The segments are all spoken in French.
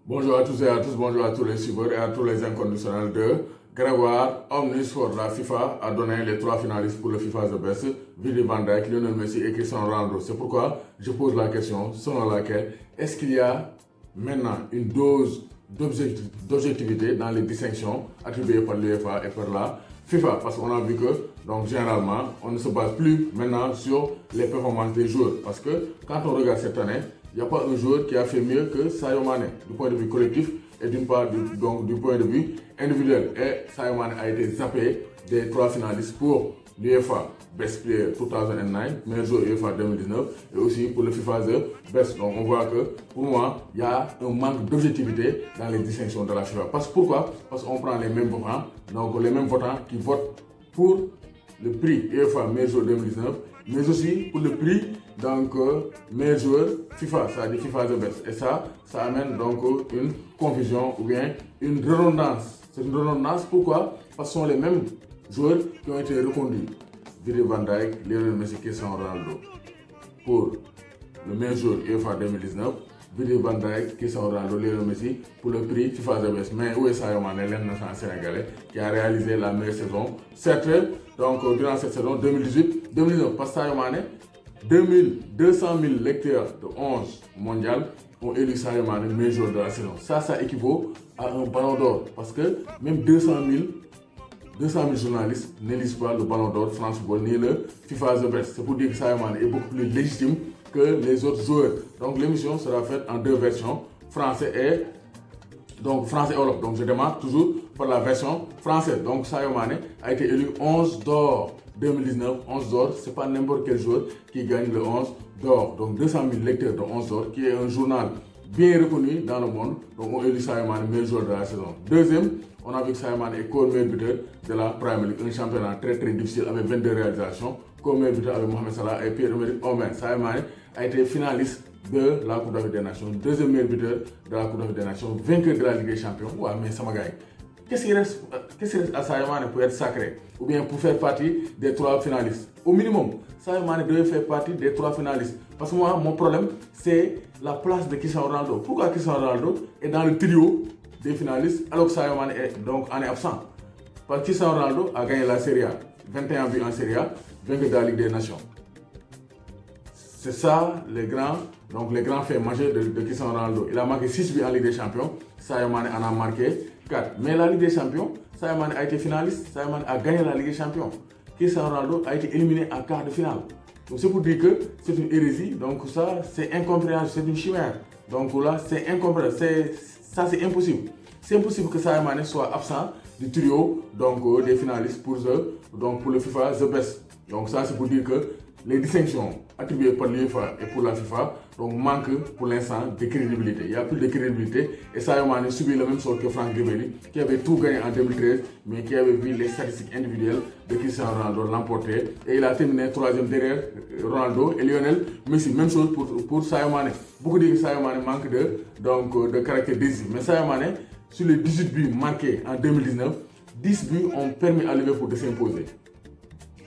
Bonjour à tous et à tous, bonjour à tous les suiveurs et à tous les inconditionnels de Grégoire Omnisport. La FIFA a donné les 3 finalistes pour le FIFA The Best, Virgil van Dijk, Lionel Messi et Cristiano Ronaldo. C'est pourquoi je pose la question selon laquelle est-ce qu'il y a maintenant une dose d'objectivité dans les distinctions attribuées par l'UEFA et par la FIFA, parce qu'on a vu que donc généralement on ne se base plus maintenant sur les performances des joueurs, parce que quand on regarde cette année, il n'y a pas un joueur qui a fait mieux que Sadio Mané du point de vue collectif et d'une part du point de vue individuel. Et Sadio Mané a été zappé des 3 finalistes pour l'UEFA Best Player 2009, meilleur joueur UEFA 2019 et aussi pour le FIFA The Best. Donc on voit que pour moi, il y a un manque d'objectivité dans les distinctions de la FIFA. Pourquoi? Parce qu'on prend les mêmes votants, donc les mêmes votants qui votent pour le prix UEFA meilleur joueur 2019, mais aussi pour le prix meilleur joueur FIFA, c'est-à-dire FIFA The Best. Et ça amène donc une confusion ou bien une redondance. C'est une redondance, pourquoi? Parce que ce sont les mêmes joueurs qui ont été reconduits. Virgil van Dijk, Lionel Messi, Cristiano Ronaldo pour le meilleur joueur UEFA 2019. Virgil van Dijk, Cristiano Ronaldo, Lionel Messi pour le prix FIFA The Best. Mais où est Sadio Mané, l'international sénégalais, qui a réalisé la meilleure saison? Certes, donc durant cette saison 2018-2019, parce que Sadio Mané, 200 000 lecteurs de 11 mondial ont élu Sadio Mané meilleur joueur de la saison. Ça équivaut à un ballon d'or, parce que même 200 000 journalistes n'élisent pas le ballon d'or France Football ni le FIFA The Best. C'est pour dire que Sadio Mané est beaucoup plus légitime que les autres joueurs. Donc l'émission sera faite en 2 versions, français et Wolof. Donc je démarre toujours par la version française. Donc Sadio Mané a été élu 11 d'or 2019. 11 d'or, c'est pas n'importe quel joueur qui gagne le 11 d'or. Donc 200 000 lecteurs de 11 d'or, qui est un journal bien reconnu dans le monde. Donc on élit Sadio Mané meilleur joueur de la saison. Deuxième, on a vu que Sadio Mané est co-meilleur buteur de la Premier League, un championnat très difficile avec 22 réalisations. Co-meilleur buteur avec Mohamed Salah et Pierre-Emerick Aubameyang. Sadio Mané a été finaliste de la Coupe d'Afrique des Nations, deuxième meilleur buteur de la Coupe d'Afrique des Nations, vainqueur de la Ligue des Champions. Ouais, mais ça m'a gagné. Qu'est-ce qui reste à Sadio Mané pour être sacré ou bien pour faire partie des 3 finalistes? Au minimum, Sadio Mané devait faire partie des 3 finalistes. Parce que moi, mon problème, c'est la place de Cristiano Ronaldo. Pourquoi Cristiano Ronaldo est dans le trio des finalistes alors que Sadio Mané en est absent? Parce que Cristiano Ronaldo a gagné la Serie A, 21 buts en Serie A, vainqueur de la Ligue des Nations. C'est ça les grands faits majeurs de Cristiano Ronaldo. Il a marqué 6 buts en Ligue des Champions, Sadio Mané en a marqué 4. Mais la Ligue des Champions, Sadio Mané a été finaliste, Sadio Mané a gagné la Ligue des Champions. Cristiano Ronaldo a été éliminé en quart de finale. Donc c'est pour dire que c'est une hérésie, donc ça c'est incompréhensible, c'est une chimère. Donc là c'est incompréhensible, ça c'est impossible. C'est impossible que Sadio Mané soit absent du trio des finalistes pour le FIFA The Best. Donc ça c'est pour dire que les distinctions attribuées par l'UEFA et pour la FIFA manquent pour l'instant de crédibilité. Il n'y a plus de crédibilité et Sadio Mané subit le même sort que Franck Ribéry, qui avait tout gagné en 2013 mais qui avait vu les statistiques individuelles de Cristiano Ronaldo l'emporter et il a terminé 3e derrière Ronaldo et Lionel Messi. Même chose pour Sadio Mané. Beaucoup disent que Sadio Mané manque de caractère décisif, mais Sadio Mané, sur les 18 buts marqués en 2019, 10 buts ont permis à Liverpool de s'imposer.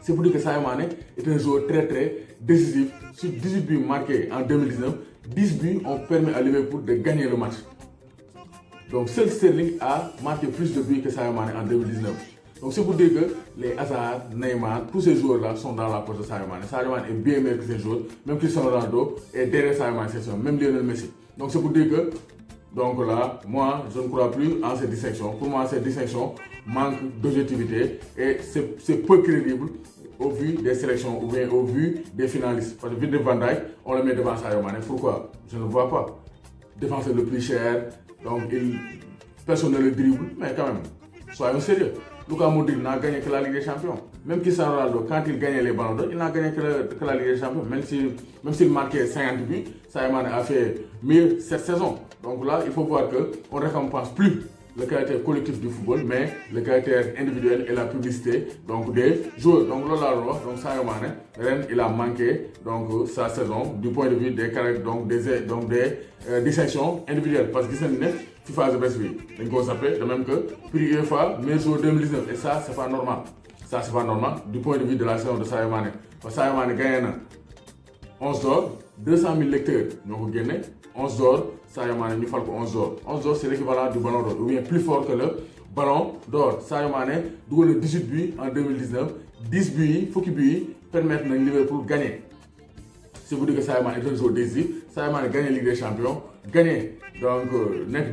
C'est pour dire que Sadio Mané est un joueur très décisif. Sur 18 buts marqués en 2019, 10 buts ont permis à Liverpool de gagner le match. Donc seul Sterling a marqué plus de buts que Sadio Mané en 2019. Donc c'est pour dire que les Hazard, Neymar, tous ces joueurs-là sont dans la poche de Sadio Mané. Sadio Mané est bien meilleur que ces joueurs. Même Cristiano Ronaldo est derrière Sadio Mané, même Lionel Messi. Donc c'est pour dire que moi, je ne crois plus en ces distinctions. Pour moi, ces distinctions manquent d'objectivité et c'est peu crédible au vu des sélections ou bien au vu des finalistes. Parce que Virgil van Dijk, on le met devant Sadio Mané. Pourquoi? Je ne vois pas. Défenseur le plus cher, donc personne ne le dribble, mais quand même, soyons sérieux. Luka Modric n'a gagné que la Ligue des Champions. Même Cristiano Ronaldo, quand il gagnait les ballons d'or, il n'a gagné que la Ligue des Champions. Même s'il marquait 50 buts, Sadio Mané a fait mieux cette saison. Donc là, il faut voir qu'on ne récompense plus le caractère collectif du football, mais le caractère individuel et la publicité des joueurs. Donc là, Sadio Mané, il a manqué sa saison du point de vue des distinctions individuelles. Parce que FIFA The Best bi dañ koo zappé de même que prix UEFA meilleur joueur 2019 et ça c'est pas normal. Ça c'est pas normal du point de vue de la saison de Sadio Mané. Parce que Sadio Mané gagné na 11 d'or, 200 000 lecteurs ñoo ko génne, 11 d'or Sadio Mané ñu fal ko 11 d'or 11 d'or c'est l'équivalent du ballon d'or ou bien plus fort que le ballon d'or Sadio Mané dugal na 18 buts en 2019 10 buts yi fukki buts yi permettre nañ Liverpool gagner. C'est vous dire que Sadio Mané est un joueur décisif. Sadio Mané gagné la Ligue des Champions, gagné donc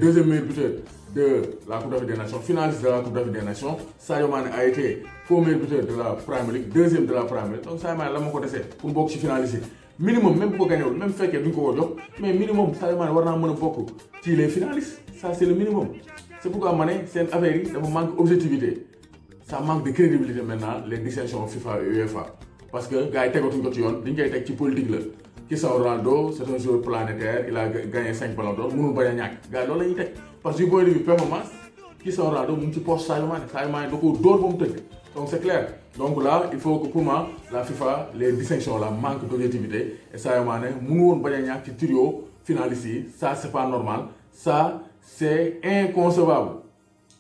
deuxième meilleur buteur de la Coupe d'Afrique des Nations, finaliste de la Coupe d'Afrique des Nations. Sadio Mané a été meilleur buteur de la Premier League, deuxième de la Premier League. Donc Sadio Mané la moo ko dese pour bokk ci finaliste minimum même bu ko gagné wul même fekkee duñ ko ko jox mais minimum Sadio Mané war naa mën a bokk ci les finalistes. Ça c'est le minimum. C'est pourquoi ma ne seen affaire yi dafa manque objectivité. Ça manque de crédibilité maintenant les distinctions FIFA et UEFA. Parce que gars yi tegatuñ ko ci yoon dañ koy teg ci politique la Cristiano Ronaldo c'est un joueur planétaire il a gagné 5 ballons d'or mënul bañ a ñàkk gars yi loolu la ñuy teg parce que point de vue performance Cristiano Ronaldo mu ngi ci poche Sadio Mané da ko dóor ba mu tëdd donc c'est clair donc là il faut que pour moi la FIFA les distinctions là manquent d'objectivité et Sadio Mané mënu woon bañ a ñàkk ci trio finaliste yi ça c'est pas normal ça c'est inconcevable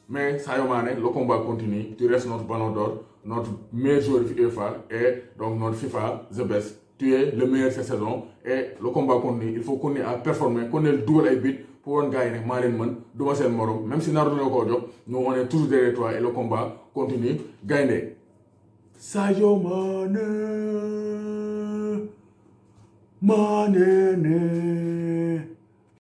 mais Sadio Mané le combat continue tu restes notre ballon d'or notre meilleur joueur UEFA et donc notre FIFA the best. Tu es le meilleur cette saison et le combat continue. Il faut qu'on ait à performer, qu'on ait le double et but pour gagner. Même si nous on est toujours derrière toi et le combat continue. Gagner. Sadio Mané. Mané.